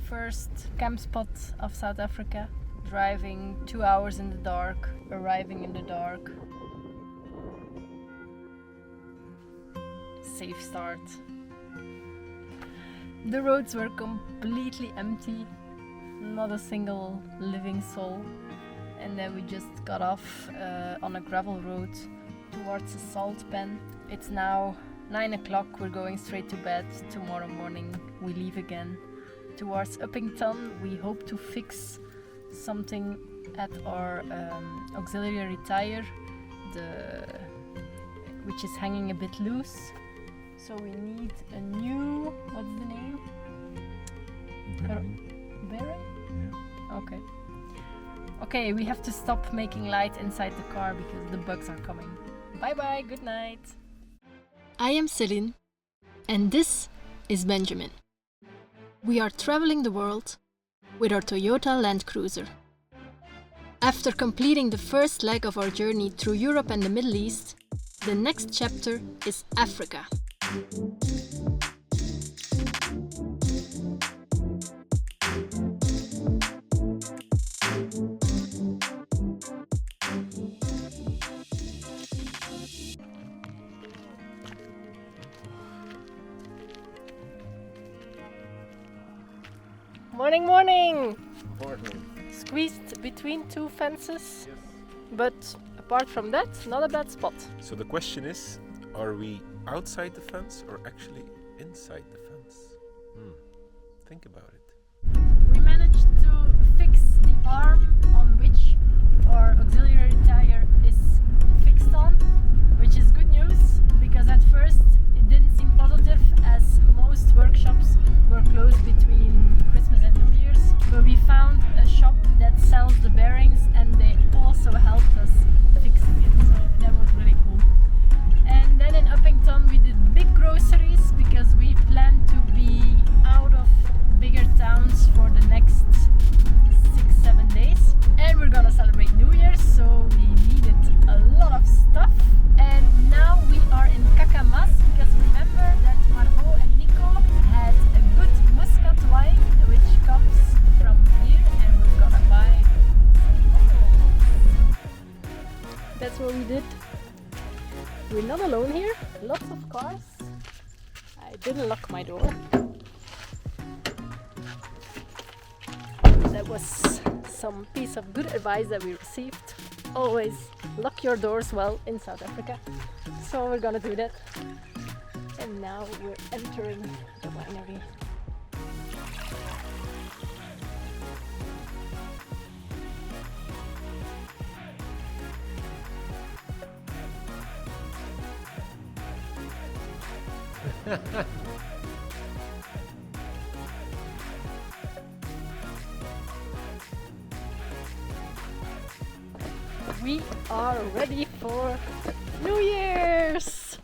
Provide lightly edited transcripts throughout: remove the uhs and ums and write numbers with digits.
first camp spot of South Africa. Driving 2 hours in the dark, arriving in the dark. Safe start. The roads were completely empty, not a single living soul. And then we just got off on a gravel road towards a salt pen. It's now 9 o'clock, we're going straight to bed. Tomorrow morning we leave again towards Uppington. We hope to fix something at our auxiliary tire, which is hanging a bit loose. So we need a new, what's the name? Bearing? Yeah. Okay, we have to stop making light inside the car because the bugs are coming. Bye bye, good night. I am Celine, and this is Benjamin. We are traveling the world with our Toyota Land Cruiser. After completing the first leg of our journey through Europe and the Middle East, the next chapter is Africa. Morning, morning! Morning. Squeezed between two fences, Yes. but apart from that, not a bad spot. So the question is, are we outside the fence or actually inside the fence? Think about it. We managed to fix the arm on which our auxiliary tire is fixed on, which is good news because at first it didn't seem positive as most workshops were closed between Christmas and New Year's, but we found a shop that sells the bearings and they also helped us fixing it, so that was really cool. And then in Uppington we did big groceries because we planned to be out of bigger towns for the next 6-7 days, and we're gonna celebrate New Year's, so we needed a lot of stuff. And now we are in Kakamas because remember that Margot and Nico had a good muscat wine which comes from here, and we're gonna buy some bottles. That's what we did. We're not alone here, lots of cars. I didn't lock my door. That was some piece of good advice that we received. Always lock your doors well in South Africa. So we're gonna do that. And now we're entering the winery. We are ready for New Year's!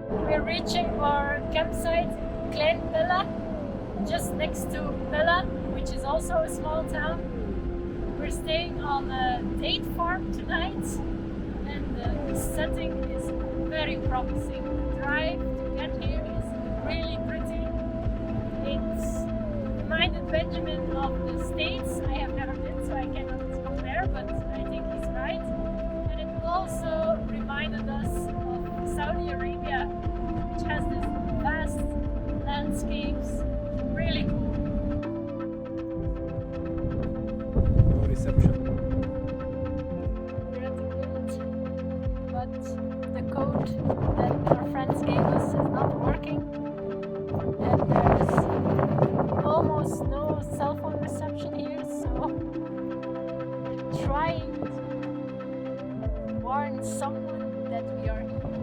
We're reaching our campsite, Klein, Pella, just next to Pella, which is also a small town. We're staying on a date farm tonight, and the setting is very promising. The drive to get here is really pretty. It reminded Benjamin of the States. I have never been, so I cannot compare, but I think he's right. And it also reminded us of Saudi Arabia, which has this vast landscapes. Really cool. No reception. We're at the village, but the code that our friends gave us is not working, and there's almost no cell phone reception here, so we're trying to warn someone that we are here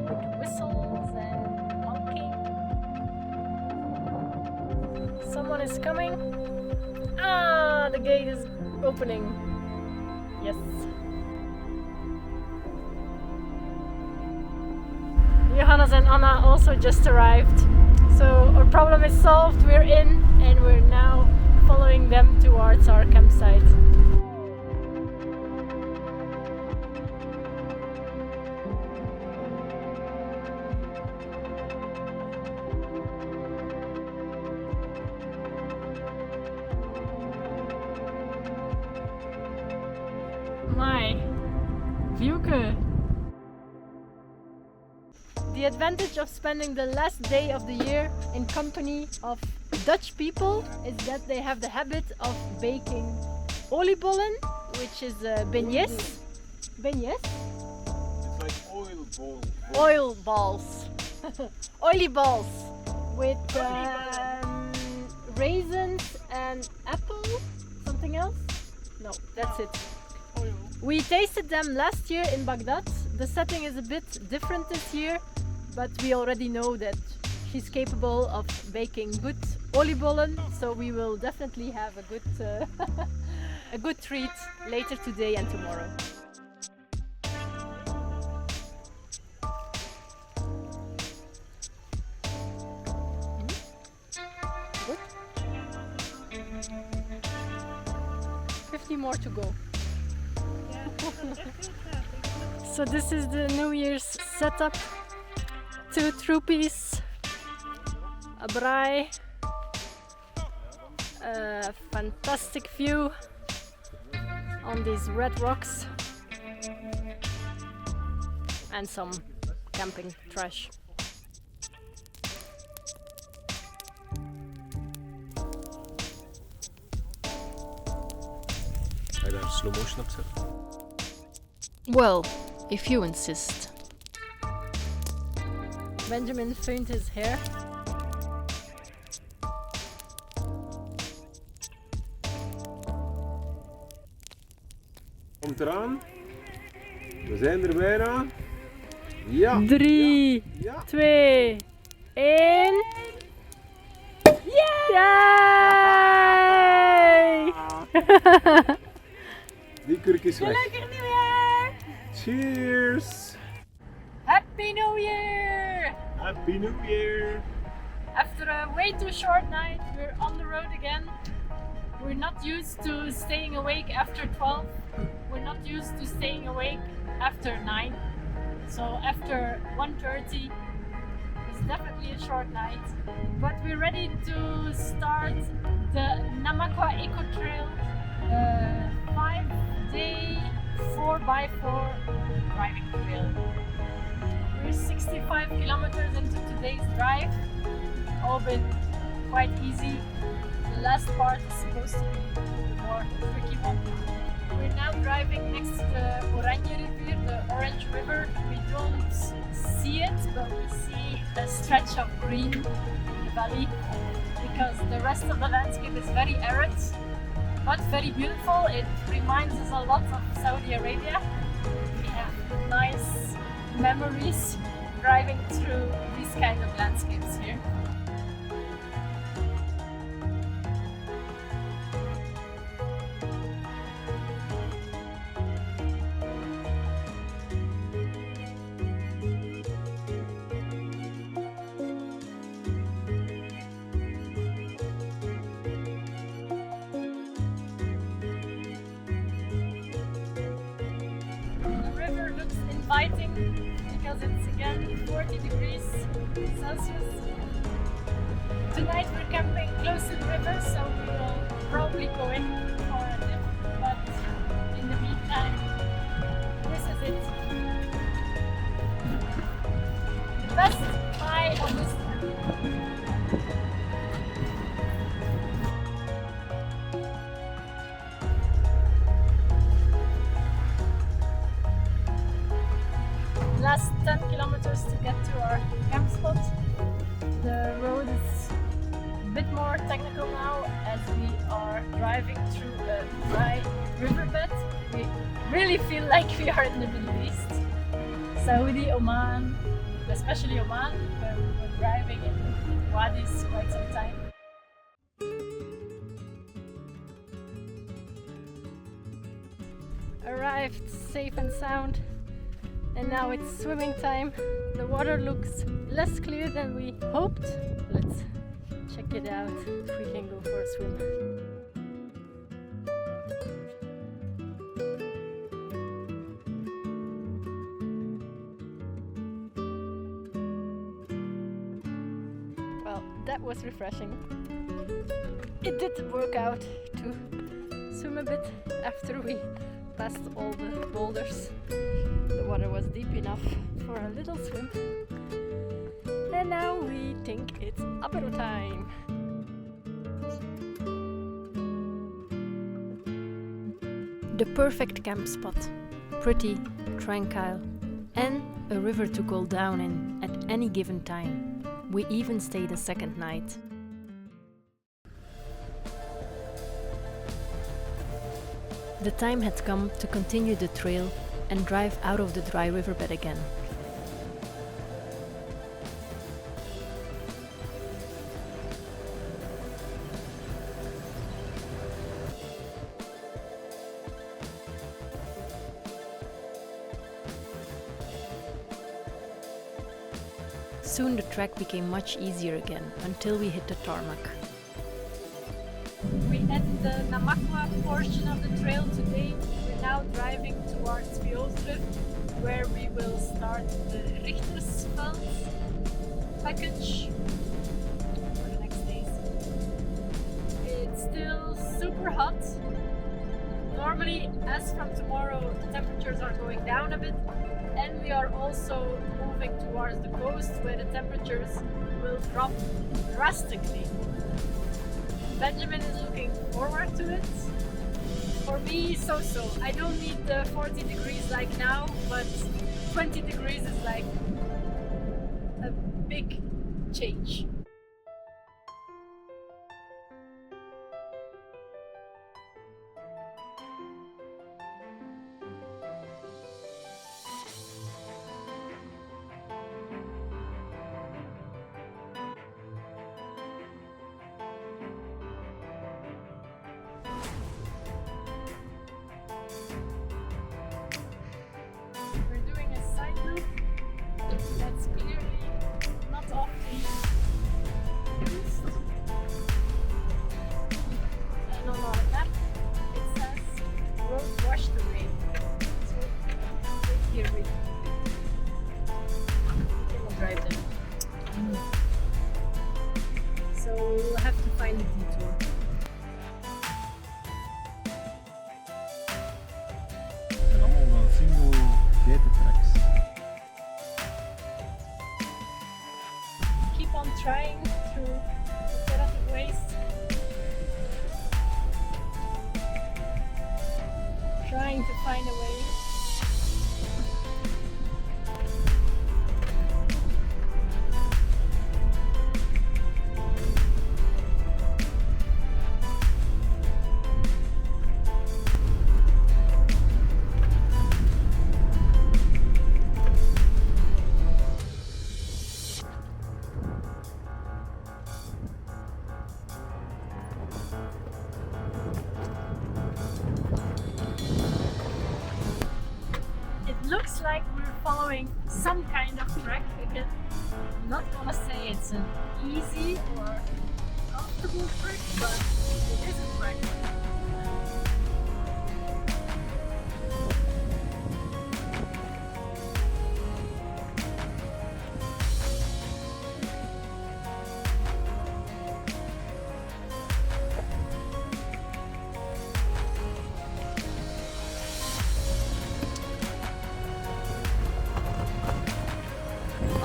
with whistles and honking. Someone is coming. Ah, the gate is opening. Yes. Kakamas and Anna also just arrived. So our problem is solved, we're in and we're now following them towards our campsite. My viewke. The advantage of spending the last day of the year in company of Dutch people is that they have the habit of baking oliebollen, which is beignets. Beignets? It's like oil ball. Oil balls. Oily balls with raisins and apple. Something else? No, that's it. We tasted them last year in Baghdad. The setting is a bit different this year, but we already know that she's capable of baking good oliebollen, so we will definitely have a good a good treat later today and tomorrow. Good. 50 more to go. So this is the New Year's setup. 2 troupies, a braai, a fantastic view on these red rocks, and some camping trash. Ga je daar slow motion op zetten? Well, if you insist. Benjamin föhnt his hair. Komt eraan. We zijn er bijna. Ja. 3, Ja. 2, 1. Yay! Die kurk is weg. Gelukkig nieuwjaar! Cheers! Happy New Year! Happy New Year! After a way too short night, we're on the road again. We're not used to staying awake after 12. We're not used to staying awake after 9. So after 1:30 is definitely a short night. But we're ready to start the Namakwa EcoTrail 5-day 4x4 driving trail. We're 65 kilometers into today's drive, all been quite easy. The last part is supposed to be the more tricky one. We're now driving next to the Rivieren, the Orange River. We don't see it, but we see a stretch of green in the valley because the rest of the landscape is very arid, but very beautiful. It reminds us a lot of Saudi Arabia. We have nice memories driving through these kind of landscapes here. Inviting because it's again 40 degrees Celsius. Tonight we're camping close to the river, so we will probably go in for a dip, but in the meantime, this is it. The best pie of this trip. Last 10 kilometers to get to our camp spot. The road is a bit more technical now as we are driving through a dry riverbed. We really feel like we are in the Middle East. Saudi, Oman, especially Oman, where we were driving in wadis quite some time. Arrived safe and sound And now it's swimming time. The water looks less clear than we hoped. Let's check it out if we can go for a swim. Well, that was refreshing. It did work out to swim a bit after we passed all the boulders. The water was deep enough for a little swim. And now we think it's apero time. The perfect camp spot. Pretty, tranquil, and a river to cool down in at any given time. We even stayed a second night. The time had come to continue the trail and drive out of the dry riverbed again. Soon the track became much easier again until we hit the tarmac. We ended the Namakwa portion of the trail today. We're now driving towards Richtersveld, where we will start the Richtersveld Package for the next days. It's still super hot. Normally, as from tomorrow, the temperatures are going down a bit, and we are also moving towards the coast where the temperatures will drop drastically. Benjamin is looking forward to it. For me, so-so. I don't need the 40 degrees like now, but 20 degrees is like a big change. That's clearly not often used. And on our map it says road washed away. So right here we cannot drive them. So we'll have to find a detour. En allemaal single gated tracks. Keep on trying through alternative ways. Trying to find a way. Looks like we're following some kind of track again. I'm not gonna say it's an easy or comfortable track, but it is a track.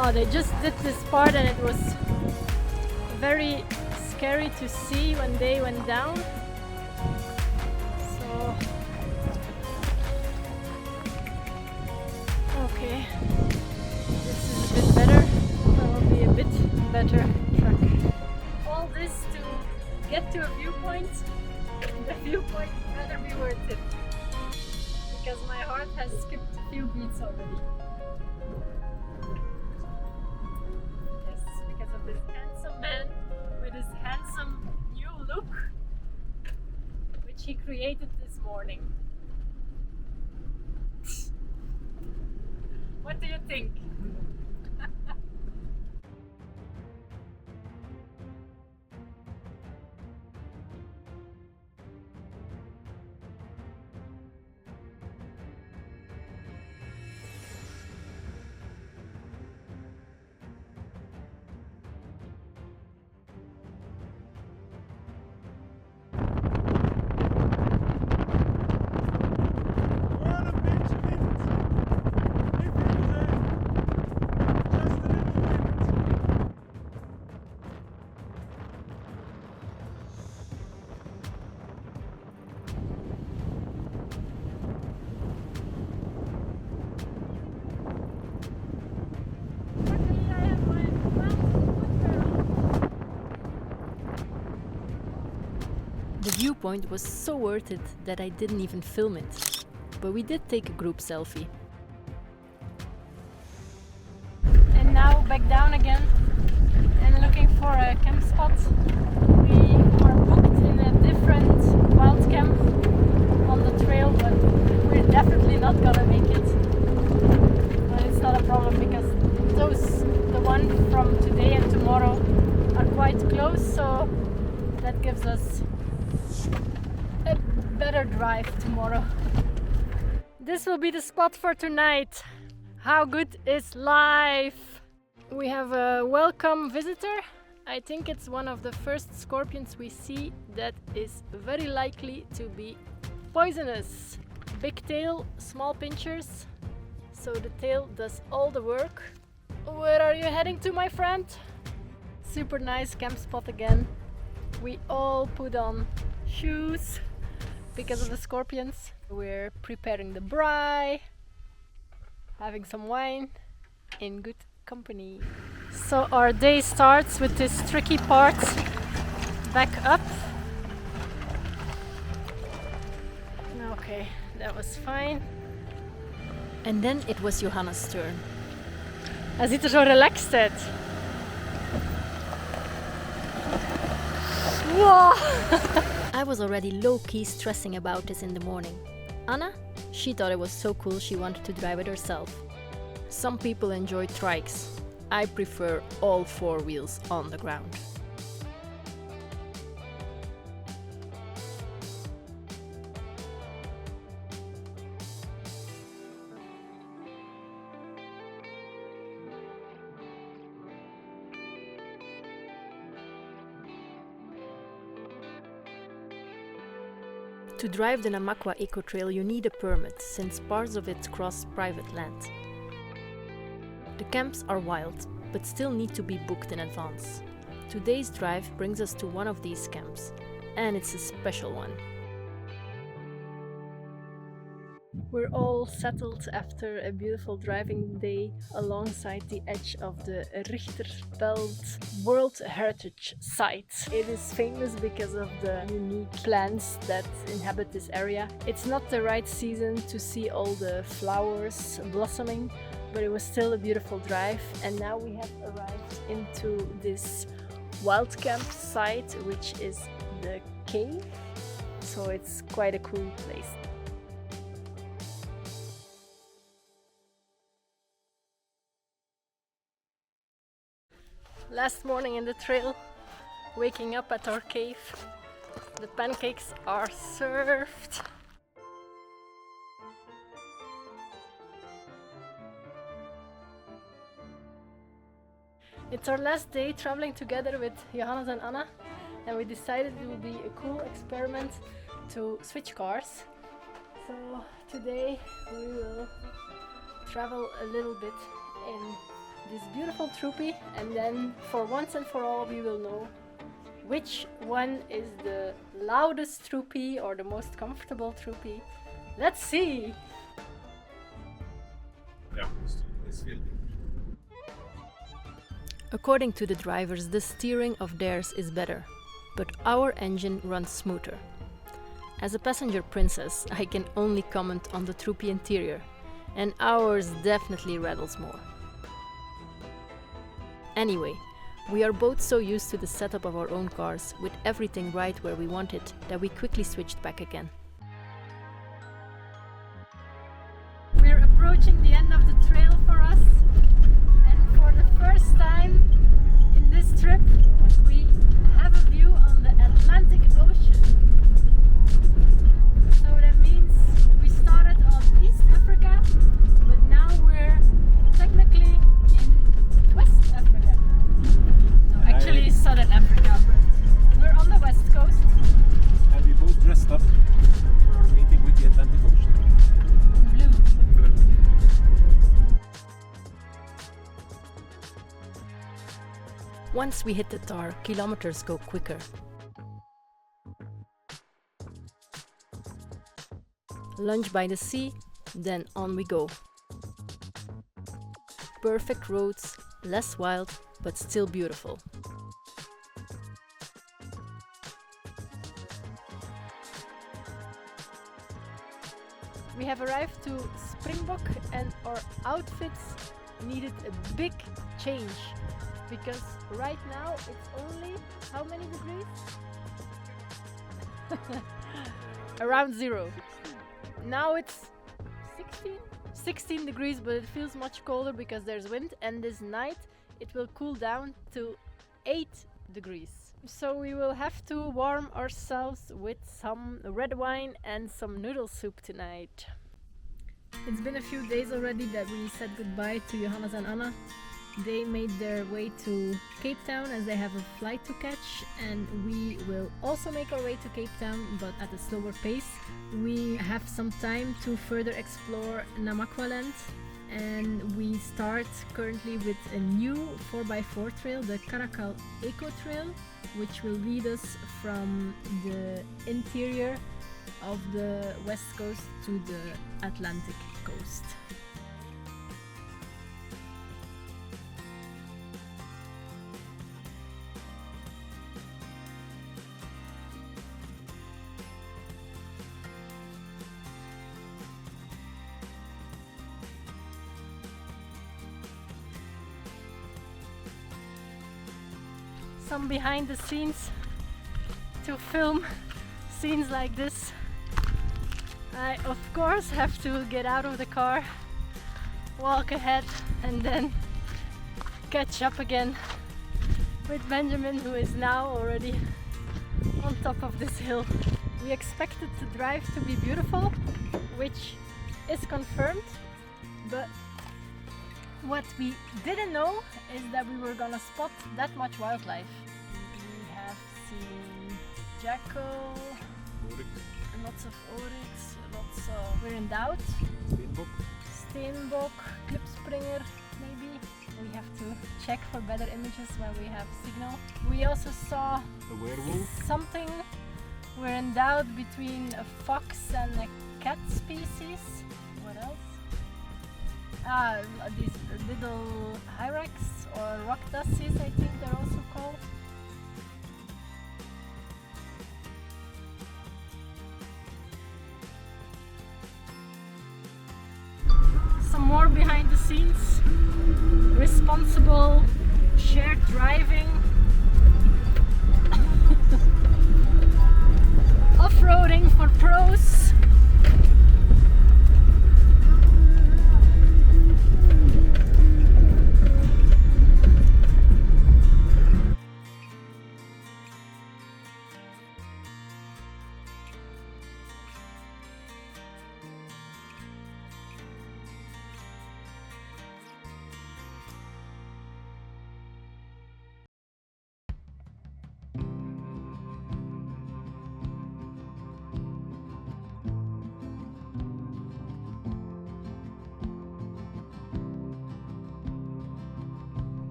Oh, they just did this part and it was very scary to see when they went down. So, okay, this is a bit better. Probably a bit better track. All this to get to a viewpoint. The viewpoint better be worth it, because my heart has skipped a few beats already. This handsome man with his handsome new look, which he created this morning. think. The viewpoint was so worth it that I didn't even film it. But we did take a group selfie. And now back down again and looking for a camp spot. We are booked in a different wild camp on the trail, but we're definitely not gonna make it. But it's not a problem because the one from today and tomorrow are quite close, so that gives us a better drive tomorrow. This will be the spot for tonight. How good is life? We have a welcome visitor. I think it's one of the first scorpions we see that is very likely to be poisonous. Big tail, small pinchers, so the tail does all the work. Where are you heading to, my friend? Super nice camp spot again. We all put on shoes because of the scorpions. We're preparing the braai, having some wine in good company. So our day starts with this tricky part back up. Okay, that was fine. And then it was Johanna's turn. Hij ziet er zo relaxed uit. Wow. I was already low-key stressing about this in the morning. Anna? She thought it was so cool she wanted to drive it herself. Some people enjoy trikes. I prefer all four wheels on the ground. To drive the Namakwa EcoTrail you need a permit, since parts of it cross private land. The camps are wild, but still need to be booked in advance. Today's drive brings us to one of these camps, and it's a special one. We're all settled after a beautiful driving day alongside the edge of the Richtersveld World Heritage Site. It is famous because of the unique plants that inhabit this area. It's not the right season to see all the flowers blossoming, but it was still a beautiful drive. And now we have arrived into this wild camp site, which is the cave. So it's quite a cool place. Last morning in the trail, waking up at our cave. The pancakes are served. It's our last day traveling together with Johannes and Anna, and we decided it would be a cool experiment to switch cars. So today we will travel a little bit in this beautiful troopie, and then for once and for all we will know which one is the loudest troopie or the most comfortable troopie. Let's see! According to the drivers, the steering of theirs is better, but our engine runs smoother. As a passenger princess, I can only comment on the troopie interior, and ours definitely rattles more. Anyway, we are both so used to the setup of our own cars, with everything right where we want it, that we quickly switched back again. We're approaching the end of the trail for us. Once we hit the tar, kilometers go quicker. Lunch by the sea, then on we go. Perfect roads, less wild, but still beautiful. We have arrived to Springbok and our outfits needed a big change because right now it's only how many degrees? Around 0. Now it's 16 degrees, but it feels much colder because there's wind, and this night it will cool down to 8 degrees. So we will have to warm ourselves with some red wine and some noodle soup tonight. It's been a few days already that we said goodbye to Johannes and Anna. They made their way to Cape Town as they have a flight to catch, and we will also make our way to Cape Town, but at a slower pace. We have some time to further explore Namaqualand, and we start currently with a new 4x4 trail, the Caracal EcoTrail, which will lead us from the interior of the west coast to the Atlantic coast. Some behind the scenes to film scenes like this. I of course have to get out of the car, walk ahead, and then catch up again with Benjamin, who is now already on top of this hill. We expected the drive to be beautiful, which is confirmed, but what we didn't know is that we were gonna spot that much wildlife. We have seen jackal, lots of oryx, we're in doubt. Steenbok, klipspringer maybe. We have to check for better images when we have signal. We also saw A werewolf. something. We're in doubt between a fox and a cat species. What else? These little hyrax or rock dussies, I think they're also called. Some more behind the scenes. Responsible shared driving. Off-roading for pros.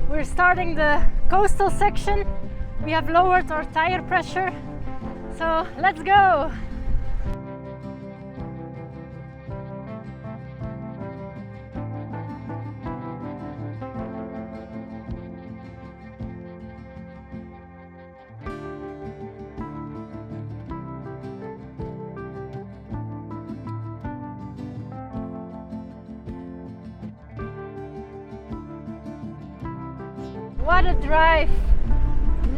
We're starting the coastal section. We have lowered our tire pressure, so let's go! What a drive!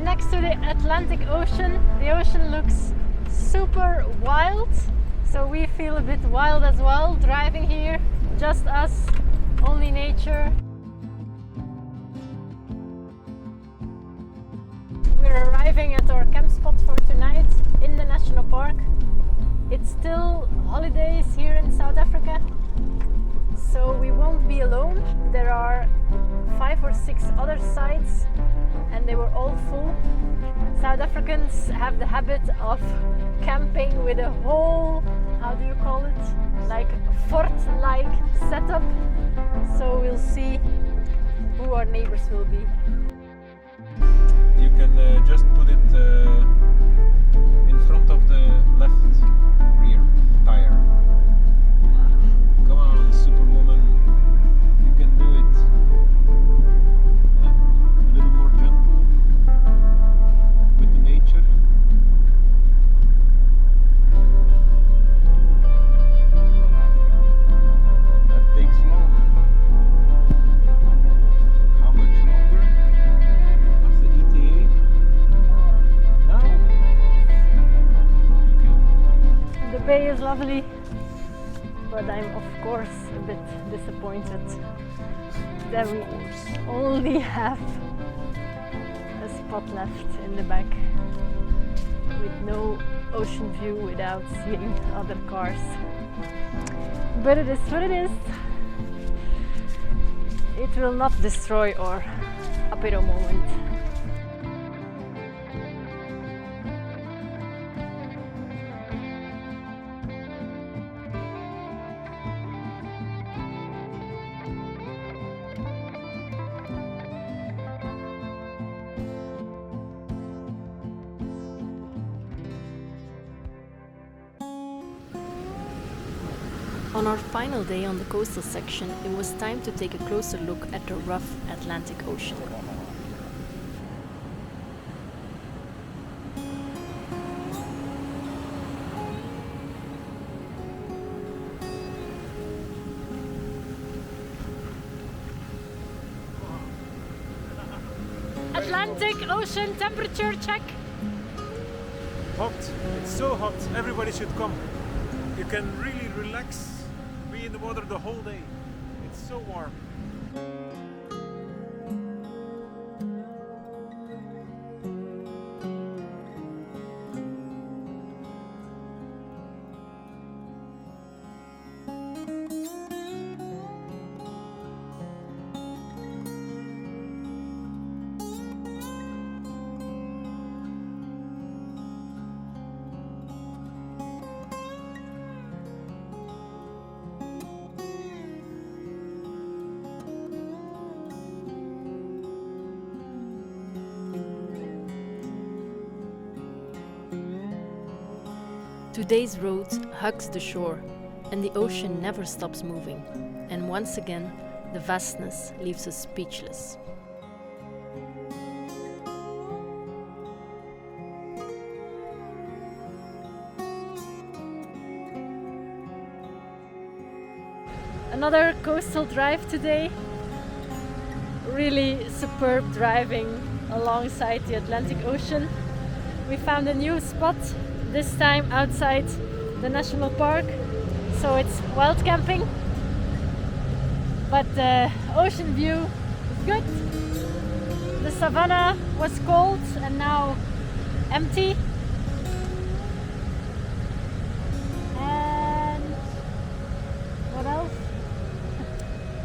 Next to the Atlantic Ocean. The ocean looks super wild, so we feel a bit wild as well driving here. Just us, only nature. We're arriving at our camp spot for tonight in the national park. It's still holidays here in South Africa, so we won't be alone. There are 5 or 6 other sites and they were all full. South Africans have the habit of camping with a whole how do you call it? Like a fort-like setup. So we'll see who our neighbors will be. You can just put it in front of the left rear tire. Come on, Superwoman. You can do it. A little more gentle with the nature. That takes long. How much longer? What's the ETA? Now? The bay is lovely, but I'm of course a bit disappointed that we only have a spot left in the back with no ocean view without seeing other cars. But it is what it is. It will not destroy our apero moment. On our final day on the coastal section, it was time to take a closer look at the rough Atlantic Ocean. Atlantic Ocean temperature check. Hot. It's so hot. Everybody should come. You can really relax, be in the water the whole day. It's so warm. Today's road hugs the shore, and the ocean never stops moving. And once again, the vastness leaves us speechless. Another coastal drive today. Really superb driving alongside the Atlantic Ocean. We found a new spot, this time outside the national park, so it's wild camping, but the ocean view is good. The savannah was cold and now empty, and what else?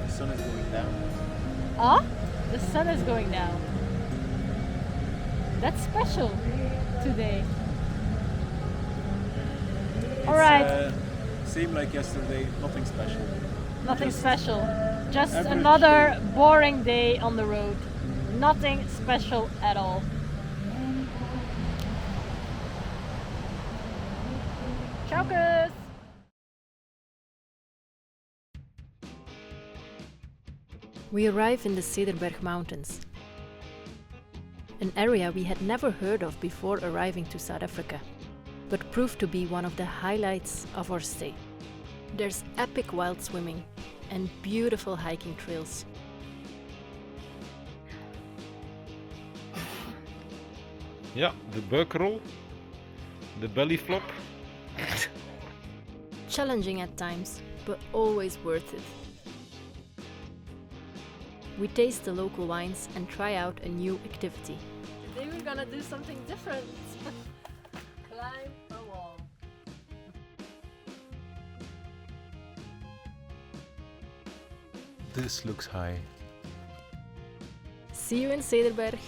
The sun is going down. Ah, the sun is going down. That's special today. All right. Same like yesterday, nothing special. Nothing Just special. Just average another day. boring day on the road. Nothing special at all. Chokers! We arrive in the Cederberg Mountains, an area we had never heard of before arriving to South Africa, but proved to be one of the highlights of our stay. There's epic wild swimming and beautiful hiking trails. Yeah, the buck roll, the belly flop. Challenging at times, but always worth it. We taste the local wines and try out a new activity. Today we're gonna do something different. Climb a wall. This looks high. See you in Cederberg.